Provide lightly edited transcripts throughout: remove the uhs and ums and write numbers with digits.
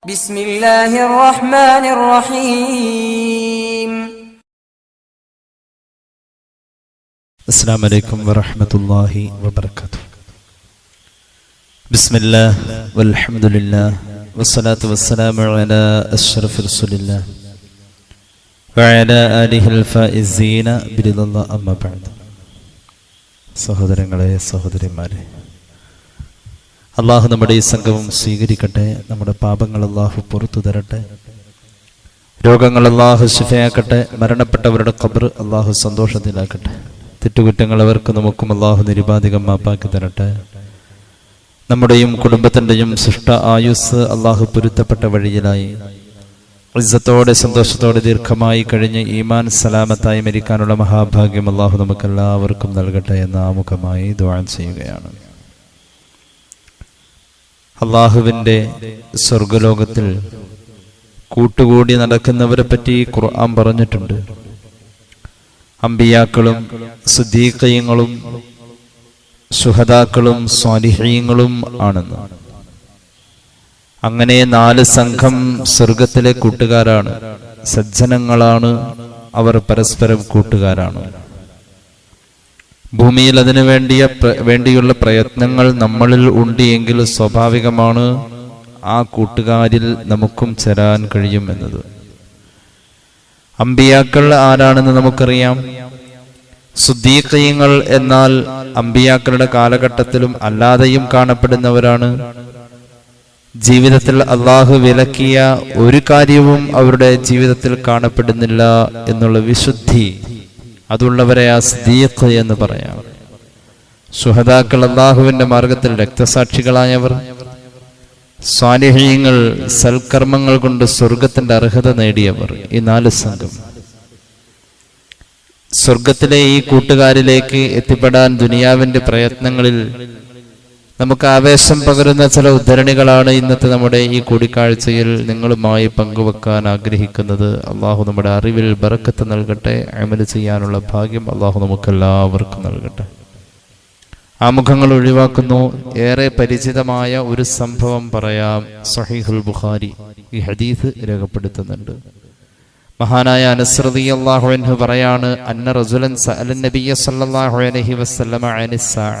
بسم الله الرحمن الرحيم. السلام عليكم ورحمة الله وبركاته. بسم الله والحمد لله والصلاة والسلام على أشرف رسول الله وعلى آله الفائزين برضا الله أما بعد. സഹോദരങ്ങളെ സഹോദരിമാരെ, അള്ളാഹു നമ്മുടെ ഈ സംഘവും സ്വീകരിക്കട്ടെ. നമ്മുടെ പാപങ്ങൾ അള്ളാഹു പുറത്തു തരട്ടെ. രോഗങ്ങൾ അള്ളാഹു ശിഫയാക്കട്ടെ. മരണപ്പെട്ടവരുടെ ഖബർ അള്ളാഹു സന്തോഷത്തിലാക്കട്ടെ. തെറ്റുകുറ്റങ്ങൾ അവർക്ക് നമുക്കും അള്ളാഹു നിരുപാധികം മാപ്പാക്കി തരട്ടെ. നമ്മുടെയും കുടുംബത്തിൻ്റെയും സൃഷ്ട ആയുസ് അള്ളാഹു പൊരുത്തപ്പെട്ട വഴിയിലായി ഇസ്സത്തോടെ സന്തോഷത്തോടെ ദീർഘമായി കഴിഞ്ഞ് ഈമാൻ സലാമത്തായി മരിക്കാനുള്ള മഹാഭാഗ്യം അള്ളാഹു നമുക്കെല്ലാവർക്കും നൽകട്ടെ എന്ന് ആമുഖമായി ദുആ ചെയ്യുകയാണ്. അള്ളാഹുവിൻ്റെ സ്വർഗലോകത്തിൽ കൂട്ടുകൂടി നടക്കുന്നവരെ പറ്റി ഖുർആൻ പറഞ്ഞിട്ടുണ്ട്. അംബിയാക്കളും സിദ്ദീഖീങ്ങളും ശുഹദാക്കളും സ്വാലിഹീങ്ങളും ആണെന്ന്. അങ്ങനെ 4 സംഘം സ്വർഗത്തിലെ കൂട്ടുകാരാണ്, സജ്ജനങ്ങളാണ്. അവർ പരസ്പരം കൂട്ടുകാരാണ്. ഭൂമിയിൽ അതിനു വേണ്ടിയുള്ള പ്രയത്നങ്ങൾ നമ്മളിൽ ഉണ്ട് എങ്കിൽ സ്വാഭാവികമാണ് ആ കൂട്ടുകാരിൽ നമുക്കും ചേരാൻ കഴിയും എന്നത്. അംബിയാക്കൾ ആരാണെന്ന് നമുക്കറിയാം. സിദ്ദീഖീങ്ങൾ എന്നാൽ അംബിയാക്കളുടെ കാലഘട്ടത്തിലും അല്ലാതെയും കാണപ്പെടുന്നവരാണ്. ജീവിതത്തിൽ അള്ളാഹു വിലക്കിയ ഒരു കാര്യവും അവരുടെ ജീവിതത്തിൽ കാണപ്പെടുന്നില്ല എന്നുള്ള വിശുദ്ധി അതുള്ളവരെ ആ സിദ്ദീഖ് എന്ന് പറയാം. ശുഹദാക്കൾ അള്ളാഹുവിന്റെ മാർഗത്തിൽ രക്തസാക്ഷികളായവർ. സ്വാലിഹീങ്ങൾ സൽക്കർമ്മങ്ങൾ കൊണ്ട് സ്വർഗത്തിന്റെ അർഹത നേടിയവർ. ഈ 4 സംഘം സ്വർഗത്തിലെ ഈ കൂട്ടുകാരിലേക്ക് എത്തിപ്പെടാൻ ദുനിയാവിന്റെ പ്രയത്നങ്ങളിൽ നമുക്ക് ആവേശം പകരുന്ന ചില ഉദ്ധരണികളാണ് ഇന്നത്തെ നമ്മുടെ ഈ കൂടിക്കാഴ്ചയിൽ നിങ്ങളുമായി പങ്കുവെക്കാൻ ആഗ്രഹിക്കുന്നത്. അള്ളാഹു നമ്മുടെ അറിവിൽ ബറക്കത്ത് നൽകട്ടെ. അമൽ ചെയ്യാനുള്ള ഭാഗ്യം അള്ളാഹു നമുക്കെല്ലാവർക്കും നൽകട്ടെ. ആമുഖങ്ങൾ ഒഴിവാക്കുന്നു. ഏറെ പരിചിതമായ ഒരു സംഭവം പറയാം. സഹീഹുൽ ബുഖാരി ഈ ഹദീസ് രേഖപ്പെടുത്തുന്നുണ്ട്. മഹാനായ അനസ് റളിയല്ലാഹു അൻഹു പറയാണ്, അന്ന റജുലൻ സഅലൻ നബിയ സല്ലല്ലാഹു അലൈഹി വസല്ലമ അനിസ്സാഅ.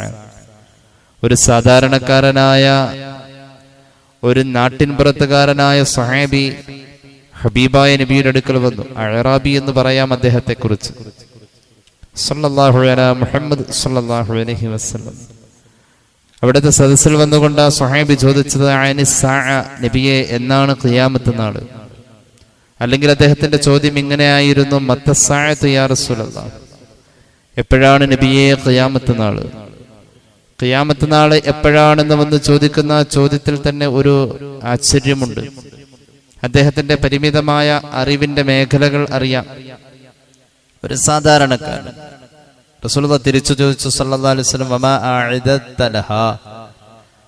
ഒരു സാധാരണക്കാരനായ ഒരു നാട്ടിൻപുറത്തുകാരനായ സ്വഹാബി ഹബീബായ നബിയുടെ അടുക്കൽ വന്നു. അഅറാബി എന്ന് പറയാം അദ്ദേഹത്തെ കുറിച്ച്. സല്ലല്ലാഹു അലാ മുഹമ്മദ് സല്ലല്ലാഹു അലൈഹി വസല്ലം. അവിടുത്തെ സദസ്സിൽ വന്നുകൊണ്ട് ആ സ്വഹാബി ചോദിച്ചത്, അനിസ്സാഅ, നബിയെ എന്നാണ് ഖിയാമത്ത് നാൾ? അല്ലെങ്കിൽ അദ്ദേഹത്തിന്റെ ചോദ്യം ഇങ്ങനെയായിരുന്നു, മത്തസ്സാഅത്തു യാ റസൂലല്ലാഹ്, എപ്പോഴാണ് നബിയെ ഖിയാമത്ത് നാൾ? ഖിയാമത്ത് നാള് എപ്പോഴാണെന്ന് വന്ന് ചോദിക്കുന്ന ചോദ്യത്തിൽ തന്നെ ഒരു ആശ്ചര്യമുണ്ട്. അദ്ദേഹത്തിന്റെ പരിമിതമായ അറിവിന്റെ മേഖലകൾ അറിയാം. ഒരു സാധാരണക്കാരൻ. റസൂലുള്ളാഹി തിരിച്ചു ചോദിച്ചു സല്ലല്ലാഹു അലൈഹി വസല്ലം, വമാ അഅദത ലഹാ,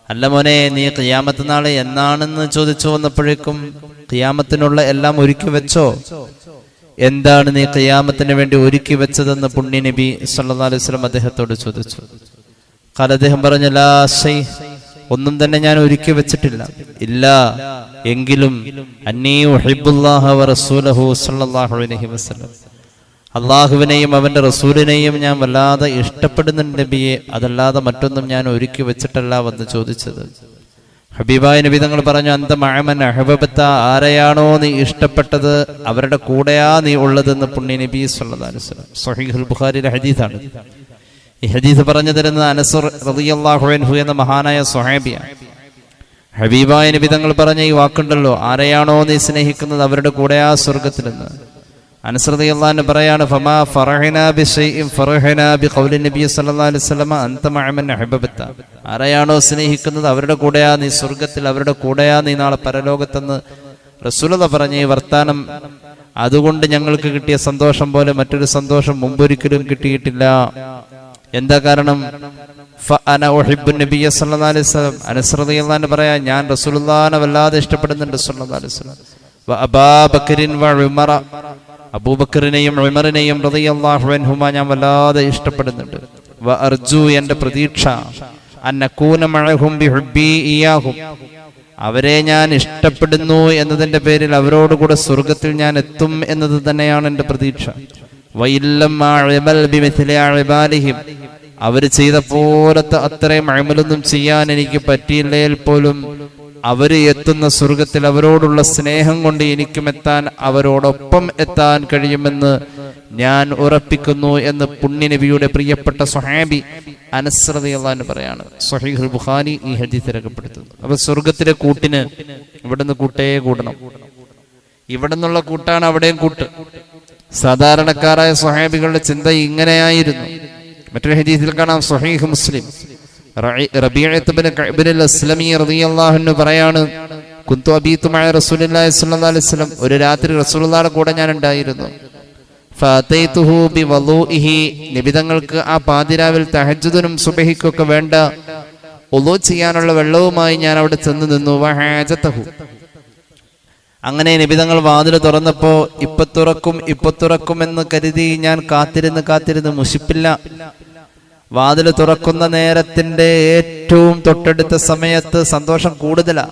അല്ല മോനെ, നീ ഖിയാമത്ത് നാള് എന്നാണെന്ന് ചോദിച്ചു വന്നപ്പോഴേക്കും ഖിയാമത്തിനുള്ള എല്ലാം ഒരുക്കി വെച്ചോ? എന്താണ് നീ ഖിയാമത്തിന് വേണ്ടി ഒരുക്കി വെച്ചതെന്ന് പുണ്യ നബി സല്ലല്ലാഹു അലൈഹി വസല്ലം അദ്ദേഹത്തോട് ചോദിച്ചു. അദ്ദേഹം പറഞ്ഞു, ലാ ശൈ, ഒന്നും തന്നെ ഞാൻ ഒരുക്കി വെച്ചിട്ടില്ല. ഇല്ല എങ്കിലും അന്നീ ഉഹിബ്ബുല്ലാഹ വ റസൂലഹു സല്ലല്ലാഹു അലൈഹി വസല്ലം, അള്ളാഹുവിനെയും അവന്റെ റസൂലിനെയും ഞാൻ വല്ലാതെ ഇഷ്ടപ്പെടുന്നുണ്ട് നബിയെ, അതല്ലാതെ മറ്റൊന്നും ഞാൻ ഒരുക്കി വെച്ചിട്ടല്ല വന്ന് ചോദിച്ചത്. ഹബീബായ നബി തങ്ങൾ പറഞ്ഞു, അന്ത മഅമൻ അഹബബത, ആരെയാണോ നീ ഇഷ്ടപ്പെട്ടത് അവരുടെ കൂടെയാ നീ ഉള്ളതെന്ന് പുണ്യ നബി സല്ലല്ലാഹു അലൈഹി വസല്ലം. സ്വഹീഹുൽ ബുഖാരിയിലെ ഹദീസാണ്. ഈ ഹദീസ് പറഞ്ഞു തരുന്നത് അനസ് റളിയല്ലാഹു അൻഹു എന്ന മഹാനായ സ്വഹാബിയാണ്. ഹബീബായ നബി തങ്ങൾ പറഞ്ഞ ഈ വാക്കുണ്ടല്ലോ, ആരെയാണോ നീ സ്നേഹിക്കുന്നത് അവരുടെ കൂടെയാ സ്വർഗത്തിലെന്ന്. അനസ് റളിയല്ലാഹു അൻഹു പറയാണ്, ഫമാ ഫറഹനാ ബിശൈഇൻ ഫറഹനാ ബിഖൗലി നബി സല്ലല്ലാഹു അലൈഹി വസല്ലം അൻത മഅമൻ അഹബബത, ആരെയാണോ സ്നേഹിക്കുന്നത് അവരുടെ കൂടെയാ നീ സ്വർഗത്തിൽ, അവരുടെ കൂടെയാ നീ നാളെ പരലോകത്തെന്ന് റസൂലുള്ളാഹി പറഞ്ഞ ഈ വർത്താനം, അതുകൊണ്ട് ഞങ്ങൾക്ക് കിട്ടിയ സന്തോഷം പോലെ മറ്റൊരു സന്തോഷം മുമ്പൊരിക്കലും കിട്ടിയിട്ടില്ല. എന്താ കാരണം? ഫഅന ഉഹിബ്ബു നബിയ സല്ലല്ലാഹു അലൈഹി വസല്ലം, അനസ് റളിയല്ലാഹു അൻഹു പറയാ, ഞാൻ റസൂലുള്ളാഹിനെ വല്ലാതെ ഇഷ്ടപ്പെടുന്നുണ്ട് സല്ലല്ലാഹു അലൈഹി വസല്ലം. വ അബൂബക്കറിൻ വ ഉമറ, അബൂബക്കറിനെയും ഉമറിനെയും റളിയല്ലാഹു അൻഹുമാ ഞാൻ വല്ലാതെ ഇഷ്ടപ്പെടുന്നുണ്ട്. വ അർജു, എൻ്റെ പ്രതീക്ഷ, അന്നകൂന മഅഹും ബിഹുബ്ബി ഇയാഹും, അവരെ ഞാൻ ഇഷ്ടപ്പെടുന്നു എന്നതിന്റെ പേരിൽ അവരോടുകൂടെ സ്വർഗത്തിൽ ഞാൻ എത്തും എന്നത് തന്നെയാണ് എൻ്റെ പ്രതീക്ഷ. വഇല്ലം അഅമൽ ബിമിസ്ലി അഅമാലിഹിം, അവർ ചെയ്ത പോലത്തെ അത്രയും അമലൊന്നും ചെയ്യാൻ എനിക്ക് പറ്റിയില്ലെങ്കിൽ പോലും അവർ എത്തുന്ന സ്വർഗത്തിൽ അവരോടുള്ള സ്നേഹം കൊണ്ട് എനിക്കും എത്താൻ, അവരോടൊപ്പം എത്താൻ കഴിയുമെന്ന് ഞാൻ ഉറപ്പിക്കുന്നു എന്ന് പുണ്യനബിയുടെ പ്രിയപ്പെട്ട സ്വഹാബി അനസ് റളിയല്ലാഹു അൻഹു പറയാണ്. സ്വഹീഹുൽ ബുഖാരി ഈ ഹദീസ് രേഖപ്പെടുത്തുന്നു. അപ്പൊ സ്വർഗത്തിലെ കൂട്ടിന് ഇവിടുന്ന് കൂട്ടേ കൂടണം. ഇവിടെ നിന്നുള്ള കൂട്ടാണ് അവിടെയും കൂട്ട്. സാധാരണക്കാരായ സ്വഹാബികളുടെ ചിന്ത ഇങ്ങനെയായിരുന്നു. മറ്റൊരു ഹദീസിൽ കാണാം, സ്വഹീഹ് മുസ്ലിം, റബീഅത്ത് ഇബ്നു കഅബ് അൽ-അസ്ലമി റളിയല്ലാഹു അൻഹു പറയാണ്, കുന്തു അബീതു മഅ റസൂലില്ലാഹി സ്വല്ലല്ലാഹു അലൈഹി വസല്ലം, ഒരു രാത്രി റസൂലുള്ളാഹിയുടെ കൂടെ ഞാൻ ഉണ്ടായിരുന്നു. ഫഅതൈതുഹു ബിവളൂഇഹി, നബി തങ്ങൾക്ക് ആ പാതിരാവിൽ തഹജ്ജുദിനും സുബ്ഹിക്കൊക്കെ വേണ്ട വുളൂ ചെയ്യാനുള്ള വെള്ളവുമായി ഞാൻ അവിടെ ചെന്ന് നിന്നു. വഹാജതഹു, അങ്ങനെ നബി തങ്ങൾ വാതിൽ തുറന്നപ്പോ ഇപ്പൊ തുറക്കും എന്ന് കരുതി ഞാൻ കാത്തിരുന്ന് മുഷിപ്പില്ല. വാതിൽ തുറക്കുന്ന നേരത്തിന്റെ ഏറ്റവും തൊട്ടടുത്ത സമയത്ത് സന്തോഷം കൂടുതലാ.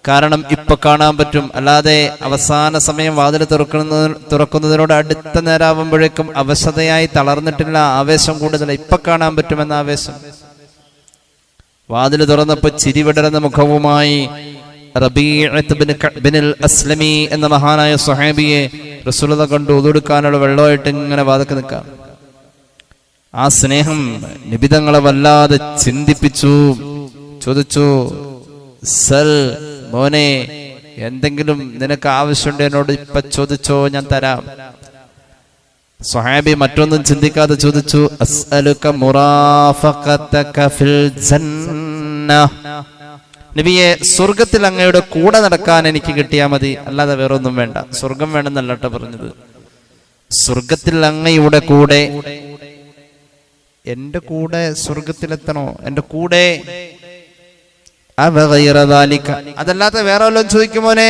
കാരണം ഇപ്പൊ കാണാൻ പറ്റും, അല്ലാതെ അവസാന സമയം വാതിൽ തുറക്കുന്നതിനോട് അടുത്ത നേരമാകുമ്പോഴേക്കും അവശതയായി തളർന്നിട്ടില്ല, ആവേശം കൂടുതല. ഇപ്പൊ കാണാൻ പറ്റുമെന്ന ആവേശം. വാതിൽ തുറന്നപ്പോ ചിരിവിടരുന്ന മുഖവുമായി റബീഅത്ത് ഇബ്നു കഅബ് അൽ-അസ്ലമി എന്ന മഹാനായ സ്വഹാബിയെ റസൂലുള്ളാഹി കണ്ടു. ഉദുടുക്കാനുള്ള വെള്ളമായിട്ട് ഇങ്ങനെ വാതിൽക്ക് നിൽക്കാം. ആ സ്നേഹം നബി തങ്ങളെ വല്ലാതെ ചിന്തിപ്പിച്ചു. ചോദിച്ചു, സൽ മോനെ, എന്തെങ്കിലും നിനക്ക് ആവശ്യമുണ്ട് എന്നോട് ഇപ്പൊ ചോദിച്ചോ, ഞാൻ തരാം. സ്വഹാബി മറ്റൊന്നും ചിന്തിക്കാതെ ചോദിച്ചു, അസ്അലുക മുറാഫഖതക ഫിൽ ജന്നഹ്, നബിയെ സ്വർഗത്തിൽ അങ്ങയുടെ കൂടെ നടക്കാൻ എനിക്ക് കിട്ടിയാൽ മതി, അല്ലാതെ വേറെ ഒന്നും വേണ്ട. സ്വർഗം വേണമെന്നല്ല കേട്ടോ പറഞ്ഞത്, സ്വർഗത്തിൽ അങ്ങയുടെ കൂടെ, എന്റെ കൂടെ സ്വർഗത്തിലെത്തണോ, എന്റെ കൂടെ. അതല്ലാത്ത വേറെ വല്ലതും ചോദിക്കുമോനെ?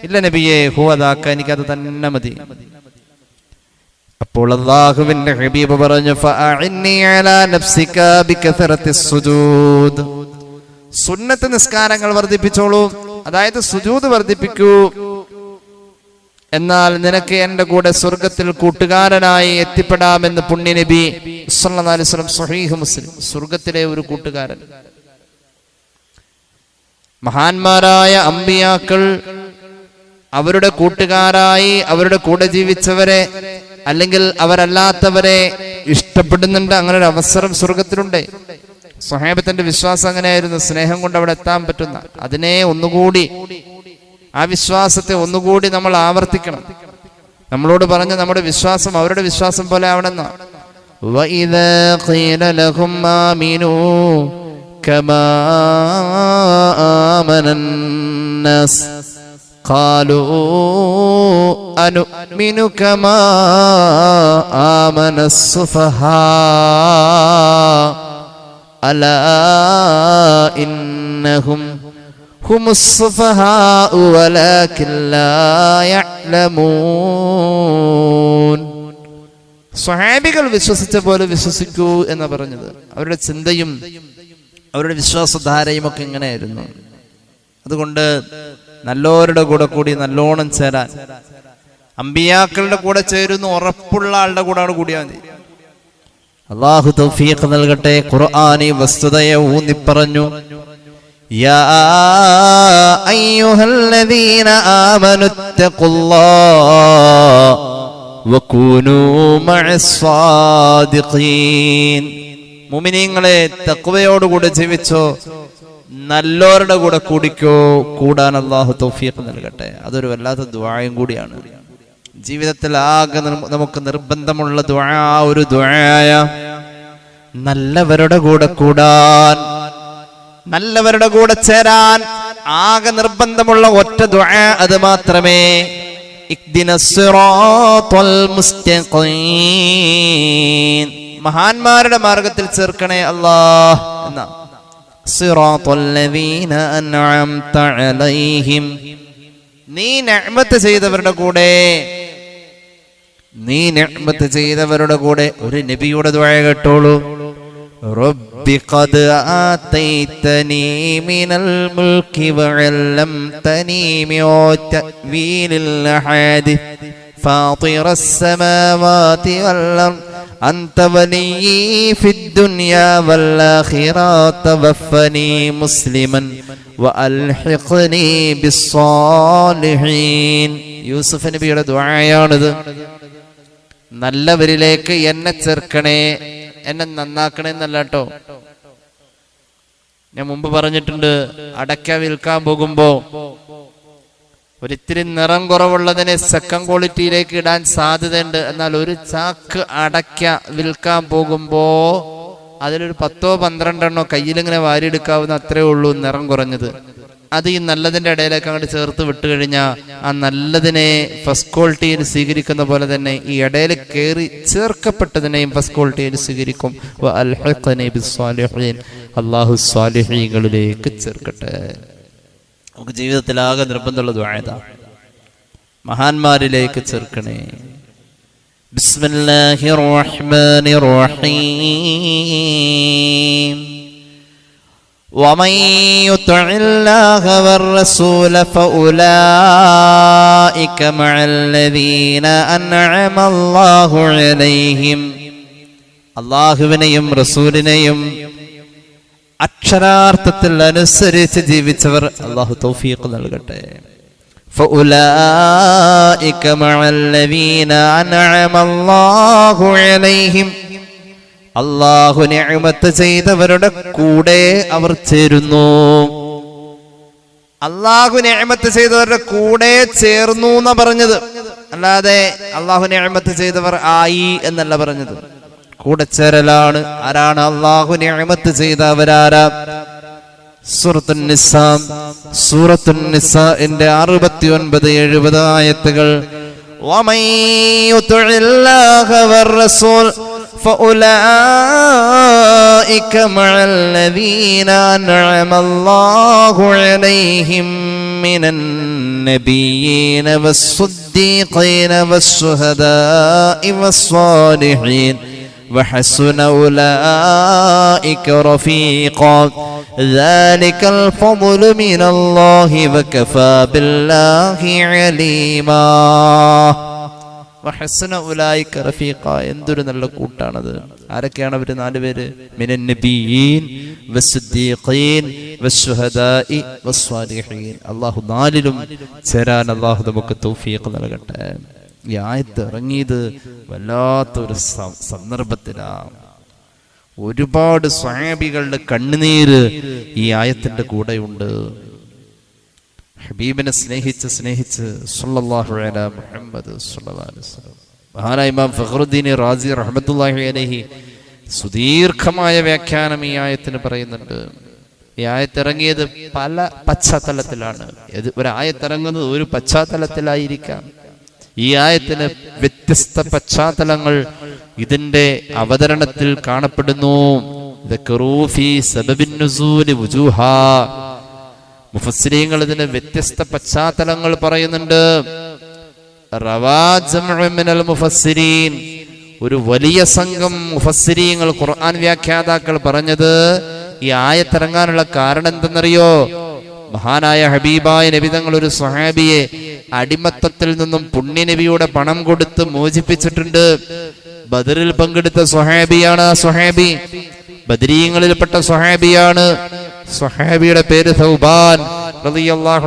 ഇല്ല നബിയെ, ഹുവദാക, എനിക്കത് തന്നെ മതി. അപ്പോൾ അല്ലാഹുവിന്റെ ഹബീബ് പറഞ്ഞു, ഫഅഇന്നി അലാ നഫ്സിക ബികസറത്തിസ് സുജൂദ്, സുന്നത്ത് നിസ്കാരങ്ങൾ വർദ്ധിപ്പിച്ചോളൂ, അതായത് സുജൂദ് വർദ്ധിപ്പിക്കൂ, എന്നാൽ നിനക്ക് എന്റെ കൂടെ സ്വർഗത്തിൽ കൂട്ടുകാരനായി എത്തിപ്പെടാമെന്ന് പുണ്യനബി സല്ലല്ലാഹു അലൈഹി വസല്ലം. സ്വഹീഹ് മുസ്ലിം, സ്വർഗത്തിലെ ഒരു കൂട്ടുകാരൻ. മഹാന്മാരായ അമ്പിയാക്കൾ അവരുടെ കൂട്ടുകാരായി അവരുടെ കൂടെ ജീവിച്ചവരെ അല്ലെങ്കിൽ അവരല്ലാത്തവരെ ഇഷ്ടപ്പെടുന്നുണ്ട്. അങ്ങനെ ഒരു അവസരം സ്വർഗത്തിലുണ്ട്. സ്വഹാബത്തിന്റെ വിശ്വാസം അങ്ങനെയായിരുന്നു, സ്നേഹം കൊണ്ട് അവിടെ എത്താൻ പറ്റുന്ന. അതിനെ ഒന്നുകൂടി, ആ വിശ്വാസത്തെ ഒന്നുകൂടി നമ്മൾ ആവർത്തിക്കണം. നമ്മളോട് പറഞ്ഞ നമ്മുടെ വിശ്വാസം അവരുടെ വിശ്വാസം പോലെ ആവണമെന്ന. വഇദാ ഖീല ലഹും ആമിനൂ കമാ ആമനന്നാസ് ഖാലൂ അനുമിനു കമാ ആമനസ്സുഫഹാ അലാ ഇന്നഹും ഹുമുസ്സുഫഹാഉ വലാകിൻ ലാ യഅലമൂൻ. സ്വഹാബികൾ വിശ്വസിച്ച പോലെ വിശ്വസിക്കൂ എന്ന് പറഞ്ഞത്. അവരുടെ ചിന്തയും അവരുടെ വിശ്വാസധാരയും ഒക്കെ ഇങ്ങനെയായിരുന്നു. അതുകൊണ്ട് നല്ലോരുടെ കൂടെ കൂടി നല്ലോണം ചേരാൻ, അമ്പിയാക്കളുടെ കൂടെ ചേരുന്നു ഉറപ്പുള്ള ആളുടെ കൂടെ കൂടിയാൽ മതി. അല്ലാഹു തൗഫീഖ് നൽകട്ടെ. ഖുർആനി വസ്തുതയെ ഊന്നി പറഞ്ഞു, യാ അയ്യുഹല്ലദീന ആമനുത്തഖുല്ലാഹ വകൂനൂ മഅസ്സാദിഖീൻ. മുഅ്മിനീങ്ങളെ, തഖ്വയോടുകൂടി ജീവിച്ചോ, നല്ലോരുടെ കൂടെ കൂടിക്കോ. കൂടാൻ അല്ലാഹു തൗഫീഖ് നൽകട്ടെ. അതൊരു വല്ലാത്ത ദുആയും കൂടിയാണ്. ജീവിതത്തിൽ ആകെ നമുക്ക് നിർബന്ധമുള്ള ദുആ ഒരു ദുആയ നല്ലവരുടെ കൂടെ കൂടാൻ, നല്ലവരുടെ കൂടെ ചേരാൻ ആകെ നിർബന്ധമുള്ള ഒറ്റ ദുആ അത് മാത്രമേ. ഇഹ്ദിനസ് സിറാത്തൽ മുസ്തഖീം, മഹാന്മാരുടെ മാർഗത്തിൽ ചേർക്കണേ അല്ലാഹ് എന്ന. സിറാത്തൽ ലദീന അൻഅംത അലൈഹിം, നീ നിഅമത്ത് ചെയ്തവരുടെ കൂടെ, നീ നിഅമത്ത് ചെയ്തവരുടെ കൂടെ. ഒരു നബിയുടെ ദുആ കേട്ടോളൂ, റബ്ബി ربي قد آتيتني من الملك وعلمتني من تأويل الأحاديث فاطر السماوات والأرض أنت ولي في الدنيا والآخرة توفني مسلما وألحقني بالصالحين. യൂസുഫ് നബിയുടെ ദുആയാണിത്. നല്ലവരിലേക്ക് എന്നെ ചേർക്കണേ, എന്നെ നന്നാക്കണേ എന്നല്ല കേട്ടോ. ഞാൻ മുമ്പ് പറഞ്ഞിട്ടുണ്ട്, അടയ്ക്ക വിൽക്കാൻ പോകുമ്പോ ഒരിത്തിരി നിറം കുറവുള്ളതിനെ സെക്കൻഡ് ക്വാളിറ്റിയിലേക്ക് ഇടാൻ സാധ്യതയുണ്ട്. എന്നാൽ ഒരു ചാക്ക് അടയ്ക്ക വിൽക്കാൻ പോകുമ്പോ അതിലൊരു 10-12 കയ്യിലിങ്ങനെ വാരിയെടുക്കാവുന്ന അത്രേ ഉള്ളൂ നിറം കുറഞ്ഞത്. അത് ഈ നല്ലതിന്റെ ഇടയിലേക്ക് അങ്ങോട്ട് ചേർത്ത് വിട്ടു കഴിഞ്ഞാൽ ആ നല്ലതിനെ ഫസ്റ്റ് ക്വാളിറ്റിയിൽ സ്വീകരിക്കുന്ന പോലെ തന്നെ ഈ ഇടയിൽ കയറി ചേർക്കപ്പെട്ടതിനെയും ഫസ്റ്റ് ക്വാളിറ്റിയിൽ സ്വീകരിക്കും. അല്ലാഹു സ്വാലിഹീങ്ങളിലേക്ക് ചേർക്കട്ടെ. നമുക്ക് ജീവിതത്തിലാകെ നിർബന്ധമുള്ള ദുആ ഇതാ, മഹാന്മാരിലേക്ക് ചേർക്കണേ. ബിസ്മില്ലാഹിർ റഹ്മാനിർ റഹീം. ومن يطع الله والرسول فأولئك مع الذين أنعم الله عليهم. അല്ലാഹുവിനെയും റസൂലിനെയും അക്ഷരാർത്ഥത്തിൽ അനുസരിച്ച് ജീവിച്ചവർ അല്ലാഹു തൗഫീഖ് നൽകട്ടെ. فأولئك مع الذين أنعم الله عليهم. അല്ലാഹു നിഅമത്ത് ചെയ്തവരുടെ കൂടെ അവർ ചേരുന്നു. അല്ലാഹു നിഅമത്ത് ചെയ്തവരുടെ കൂടെ ചേർന്നു എന്നാ പറഞ്ഞത്, അല്ലാതെ അല്ലാഹു നിഅമത്ത് ചെയ്തവർ ആയി എന്നല്ല പറഞ്ഞത്. കൂടെ ചേരലാണ്. ആരാണ് അല്ലാഹു നിഅമത്ത് ചെയ്തവരാരാ? സൂറത്തുൻ നിസാഇന്റെ 69-70 ആയത്തുകൾ. വമൻ യുതിഇല്ലാഹ വറസൂൽ فأولئك مع الذين أنعم الله عليهم من النبيين والصديقين والشهداء والصالحين وحسن أولئك رفيقا ذلك الفضل من الله وكفى بالله عليما. എന്തൊരു നല്ല കൂട്ടാണത്. ആരൊക്കെയാണ് അവര്? 4 പേര്. മിനൻ നബിയീൻ വസ്സുദ്ദീഖീൻ വസ്സുഹദാഇ വസ്സാലിഹീൻ. അല്ലാഹു 4ലും ചേരാൻ അല്ലാഹു നമുക്ക് തൗഫീഖ് നൽകട്ടെ. ഈ ആയത്ത് ഇറങ്ങിയത് വല്ലാത്തൊരു സന്ദർഭത്തിലാണ്. ഒരുപാട് സ്വഹാബികളുടെ കണ്ണുനീര് ഈ ആയത്തിന്റെ കൂടെയുണ്ട്. ഹബീബിനെ സ്നേഹിച്ച് സല്ലല്ലാഹു അലാ മുഹമ്മദ് സല്ലല്ലാഹു അലൈഹി വസല്ലം. മഹാനായ ഇമാം ഫഖറുദ്ദീൻ റാസി റഹ്മത്തുള്ളാഹി അലൈഹി സുദീർഘമായ വ്യാഖ്യാനം ഈ ആയത്തിന് പറയുന്നുണ്ട്. ഈ ആയത്ത് ഇറങ്ങിയത് പല പശ്ചാത്തലത്തിലാണ്. ഒരു ആയത്ത് ഇറങ്ങുന്നത് ഒരു പശ്ചാത്തലത്തിലായിരിക്കാം. ഈ ആയത്തിന് വ്യത്യസ്ത പശ്ചാത്തലങ്ങൾ ഇതിന്റെ അവതരണത്തിൽ കാണപ്പെടുന്നു. മുഫസ്സിരീങ്ങൾ ഇതിന് വ്യത്യസ്ത പശ്ചാത്തലങ്ങൾ പറയുന്നുണ്ട്. ഒരു വലിയ സംഘം മുഫസ്സിരീങ്ങൾ, ഖുർആൻ വ്യാഖ്യാതാക്കൾ പറഞ്ഞത് ഈ ആയത്തിറങ്ങാനുള്ള കാരണം എന്തെന്നറിയോ? മഹാനായ ഹബീബായ നബി തങ്ങൾ ഒരു സ്വഹാബിയെ അടിമത്തത്തിൽ നിന്നും പുണ്യനബിയുടെ പണം കൊടുത്ത് മോചിപ്പിച്ചിട്ടുണ്ട്. ബദറിൽ പങ്കെടുത്ത സ്വഹാബിയാണ് ആ സ്വഹാബി. ബദരീങ്ങളിൽപ്പെട്ട സ്വഹാബിയാണ്. സ്വഹാബിയുടെ പേര് സൗബാൻ റളിയല്ലാഹു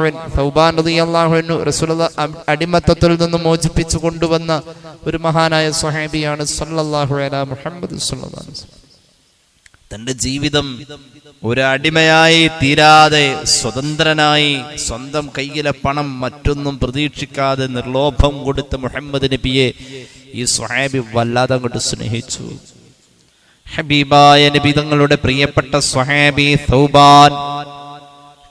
അൻഹു. റസൂലുള്ളാഹി അടിമത്തത്തിൽ നിന്നും മോചിപ്പിച്ചു കൊണ്ടുവന്ന ഒരു മഹാനായ സ്വഹാബിയാണ് സല്ലല്ലാഹു അലാ മുഹമ്മദ് സല്ലല്ലാഹു അലൈഹി വസല്ലം. തന്റെ ജീവിതം ഒരു അടിമയായി തീരാതെ സ്വതന്ത്രനായി സ്വന്തം കയ്യിലെ പണം മറ്റൊന്നും പ്രതീക്ഷിക്കാതെ നിർലോഭം കൊടുത്ത മുഹമ്മദ് നബിയെ ഈ സ്വഹാബി വല്ലാതെ അങ്ങോട്ട് സ്നേഹിച്ചു. ഹബീബായ നബി തങ്ങളുടെ പ്രിയപ്പെട്ട സ്വഹാബി സൗബാൻ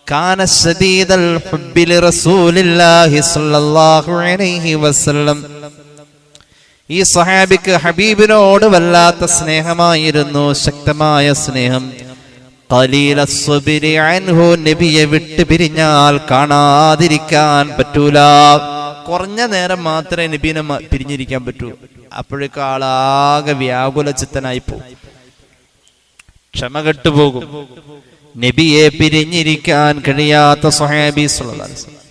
കാന ശദീദൽ ഹുബ്ബി ലിറസൂലില്ലാഹി സ്വല്ലല്ലാഹു അലൈഹി വസല്ലം. ഈ സ്വഹാബിക്ക് ഹബീബിനോട് വല്ലാത്ത സ്നേഹമായിരുന്നു, ശക്തമായ സ്നേഹം. ഖലീല സ്വബിരി അൻഹു, നബിയെ വിട്ട് പിരിഞ്ഞാൽ കാണാതിരിക്കാൻ പറ്റൂല. കുറഞ്ഞ നേരം മാത്രമേ നബീനെ പിരിഞ്ഞിരിക്കാൻ പറ്റൂ. അപ്പോഴേക്കും ആളാകെ വ്യാകുല ചിത്തനായി പോകും. ക്ഷമ കെട്ടുപോകും. നബിയെ പിരിഞ്ഞിരിക്കാൻ കഴിയാത്ത സ്വഹാബി സ്വല്ലല്ലാഹു അലൈഹി വസല്ലം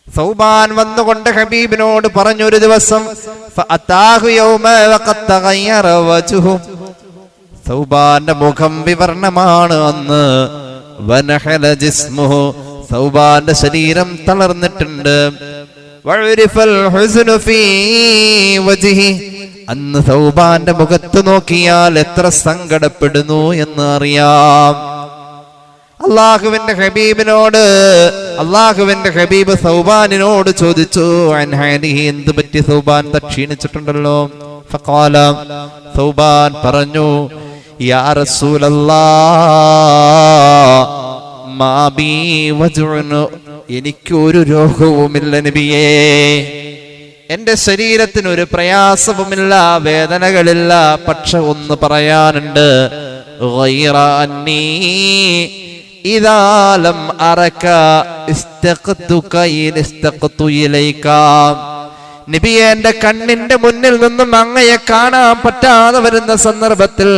സൗബാൻ വന്നുകൊണ്ട് ഹബീബിനോട് പറഞ്ഞു ഒരു ദിവസം, സൗബാന്റെ മുഖം വിവർണമാണ് അന്ന്. വനഹല ജിസ്മുഹു, സൗബാന്റെ ശരീരം തളർന്നിട്ടുണ്ട്. വഉരിഫൽ ഹുസ്നു ഫീ വജ്ഹി, അന്ന് സൗബാന്റെ മുഖത്ത് നോക്കിയാൽ എത്ര സങ്കടപ്പെടുന്നു എന്ന് അറിയാം. അള്ളാഹുവിന്റെ ഹബീബ് സൗബാനിനോട് ചോദിച്ചു, അൻഹാനിഹി, എന്ത് പറ്റി സൗബാൻ, ക്ഷീണിച്ചിട്ടുണ്ടല്ലോ. ഫഖാല, സൗബാൻ പറഞ്ഞു, യാ റസൂലല്ലാഹ് മാ ബി വജ്ഉൻ, എനിക്കൊരു രോഗവുമില്ല നബിയേ, എന്റെ ശരീരത്തിന് ഒരു പ്രയാസവുമില്ല, വേദനകളില്ല. പക്ഷെ ഒന്ന് പറയാനുണ്ട്, ഗൈറ അന്നീ ഇദാ ലം അറക ഇസ്തഖതുക ഇസ്തഖതു ഇലൈക, നബിയെ, എന്റെ കണ്ണിന്റെ മുന്നിൽ നിന്നും അങ്ങയെ കാണാൻ പറ്റാതെ വരുന്ന സന്ദർഭത്തിൽ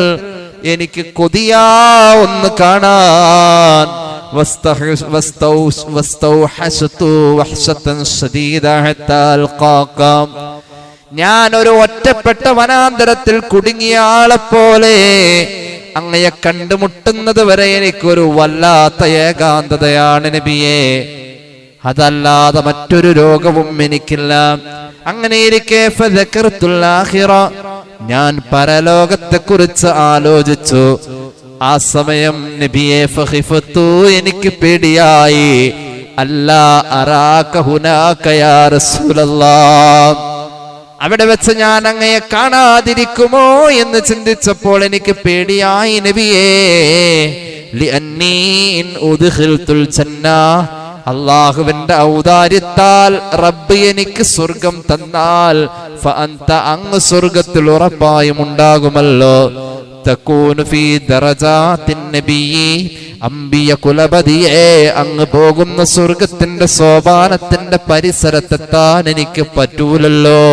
എനിക്ക് കൊതിയാ ഒന്ന് കാണാൻ. ഞാൻ ഒരു ഒറ്റപ്പെട്ട വനാന്തരത്തിൽ കുടുങ്ങിയ ആളെ പോലെ അങ്ങയെ കണ്ടുമുട്ടുന്നത് വരെ എനിക്കൊരു വല്ലാത്ത ഏകാന്തതയാണ് നബിയെ, അതല്ലാതെ മറ്റൊരു രോഗവും എനിക്കില്ല. അങ്ങനെയിരിക്കെ ഞാൻ പരലോകത്തെ കുറിച്ച് ആലോചിച്ചു. ആ സമയം നബിയെ ഫഖിഫതു, എനിക്ക് പേടിയായി. അല്ലാ അറാക ഹുനാക യാ റസൂലല്ലാഹ്, അവിടെ വെച്ച് ഞാൻ അങ്ങയെ കാണാതിരിക്കുമോ എന്ന് ചിന്തിച്ചപ്പോൾ എനിക്ക് പേടിയായി നബിയേ. ലിഅന്നീ ഇൻ ഉദ്ഖിൽതുൽ ജന്ന, അല്ലാഹുവിന്റെ ഔദാര്യത്താൽ റബ്ബ് എനിക്ക് സ്വർഗം തന്നാൽ ഫഅൻത, അങ്ങ് സ്വർഗത്തിൽ ഉറപ്പായും ഉണ്ടാകുമല്ലോ. തകൂനു ഫീ ദറജാത്തിൻ നബിയ്യി, അംബിയ കുലപതിയെ, അങ്ങ് പോകുന്ന സ്വർഗത്തിന്റെ സോപാനത്തിന്റെ പരിസരത്തെത്താൻ എനിക്ക് പറ്റൂലല്ലോ.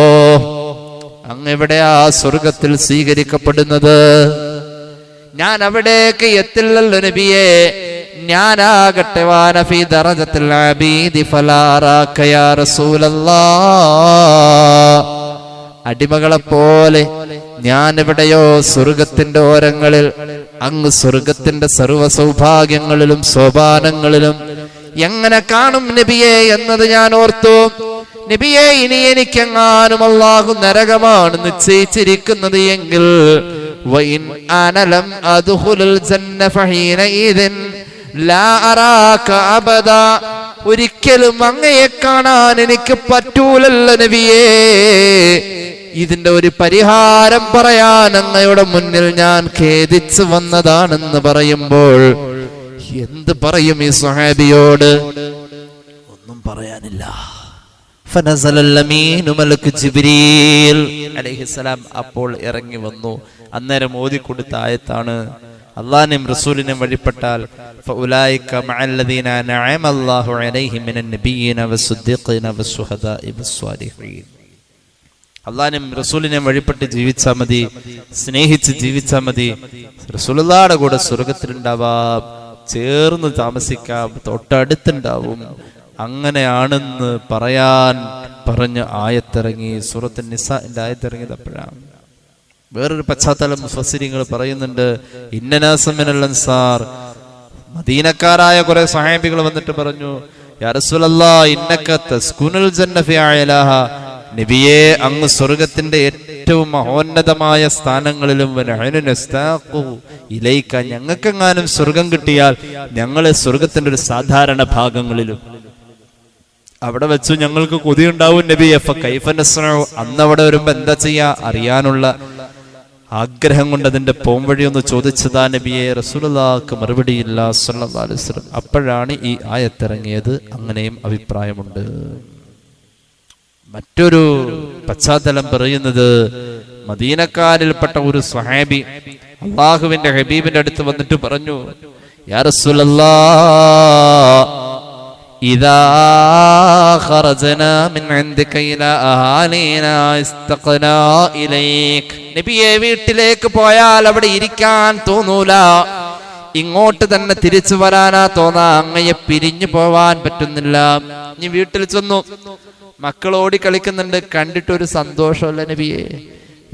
അങ്ങ് എവിടെയാ സ്വർഗത്തിൽ സ്വീകരിക്കപ്പെടുന്നത്? ഞാൻ അവിടേക്ക് എത്തില്ലല്ലോ നബിയെ. ഞാനാകട്ടെ വാന ഫീ ദറജത്തിൽ അബീദി ഫലാ അറാക യാ റസൂലല്ലാഹ്, അടിമകളെ പോലെ ഞാൻ എവിടെയോ സ്വർഗത്തിന്റെ ഓരങ്ങളിൽ, അങ്ങ് സ്വർഗത്തിന്റെ സർവ്വ സൗഭാഗ്യങ്ങളിലും സോപാനങ്ങളിലും എങ്ങനെ കാണും നബിയെ എന്നത് ഞാൻ ഓർത്തു. നബിയെ, ഇനി എനിക്കെങ്ങാനും അല്ലാഹു നരകമാണ് നിശ്ചയിച്ചിരിക്കുന്നത് എങ്കിൽ, വഇൻ അനലം അദ്ഖുലുൽ ജന്ന ഫഹീനഇദിൻ ലാ അറാക അബദാ, ഒരിക്കലും അങ്ങയെ കാണാൻ എനിക്ക് പറ്റൂലല്ലോ നബിയേ. ഇതിന്റെ ഒരു പരിഹാരം പറയാൻ അങ്ങയുടെ മുന്നിൽ ഞാൻ ഖേദിച്ചു വന്നതാണെന്ന് പറയുമ്പോൾ എന്ത് പറയും ഈ സ്വഹാബിയോട്? ഒന്നും പറയാനില്ല. ഫനസലൽ അമീനു മലക്ക് ജിബ്രീൽ അലൈഹിസ്സലാം അപ്പോൾ ഇറങ്ങി വന്നു. അന്നേരം ഓതിക്കൊടുത്ത ആയത്താണ്, അല്ലാഹുവിനെയും റസൂലിനെയും വഴിപ്പെട്ടാൽ ഫഉലൈക മഅല്ലദീന അൻഅമ അല്ലാഹു അലൈഹിം മിനൻ നബിയ്യീന വസ്സുദ്ദീഖീന വസ്സുഹദാഇ വസ്സാലിഹീൻ. അല്ലാഹുവിനെയും റസൂലിനെയും വഴിപ്പെട്ട് ജീവിച്ചാൽ മതി, സ്നേഹിച്ച് ജീവിച്ചാൽ മതി. റസൂലുള്ളാഹിയുടെ കൂടെ സ്വർഗത്തിലുണ്ടാവാം, ചേർന്ന് താമസിക്കാം, തൊട്ടടുത്തുണ്ടാവും. അങ്ങനെയാണെന്ന് പറയാൻ പറഞ്ഞ് ആയത്തിറങ്ങി. സൂറത്തുൻ നിസാഇന്റെ ആയത്തിറങ്ങിയത് അപ്പോഴാണ്. വേറൊരു പശ്ചാത്തലം മുഫസ്സിരിങ്ങൾ പറയുന്നുണ്ട്. ഇന്നനാസം മിനൽ അൻസാർ, മദീനക്കാരായ കുറെ സ്വഹാബികൾ വന്നിട്ട് പറഞ്ഞു, യാ റസൂലല്ലാഹ് ഇന്നക തസ്കുനുൽ ജന്ന ഫി അഅലാഹ, നബിയേ, അങ്ങ് സ്വർഗത്തിന്റെ ഏറ്റവും മഹോന്നതമായ സ്ഥാനങ്ങളിലും ഇലൈക, ഞങ്ങൾക്കെങ്ങാനും സ്വർഗം കിട്ടിയാൽ ഞങ്ങള് സ്വർഗത്തിന്റെ ഒരു സാധാരണ ഭാഗങ്ങളിലും അവിടെ വെച്ചു ഞങ്ങൾക്ക് കൊതിയുണ്ടാവും നബിയെ. അന്ന് അവിടെ വരുമ്പോ എന്താ ചെയ്യാ അറിയാനുള്ള ആഗ്രഹം കൊണ്ട് അതിന്റെ പോംവഴി ഒന്ന് ചോദിച്ചതാ നബിയെ. റസൂലുള്ളാഹിക്ക് മറുപടിയില്ല സ്വല്ലല്ലാഹു അലൈഹി വസല്ലം. അപ്പോഴാണ് ഈ ആയത്തിറങ്ങിയത്. അങ്ങനെയും അഭിപ്രായമുണ്ട്. മറ്റൊരു പശ്ചാത്തലം പറയുന്നത്, മദീനക്കാരിൽപ്പെട്ട ഒരു സ്വഹാബി അല്ലാഹുവിന്റെ ഹബീബിന്റെ അടുത്ത് വന്നിട്ട് പറഞ്ഞു, യാ റസൂലല്ലാഹ് ഇദാ ഖറജനാ മിൻ ഇൻദിക ഇലാ അഹാലിനാ ഇസ്തഖനാ ഇലൈക്. നബിയെ, വീട്ടിലേക്ക് പോയാൽ അവിടെ ഇരിക്കാൻ തോന്നൂല, ഇങ്ങോട്ട് തന്നെ തിരിച്ചു വരാനാ തോന്നാ, അങ്ങയെ പിരിഞ്ഞു പോവാൻ പറ്റുന്നില്ല. ഇനി വീട്ടിൽ ചെന്നു, മക്കൾ ഓടി കളിക്കുന്നുണ്ട്, കണ്ടിട്ടൊരു സന്തോഷമല്ല നബിയെ.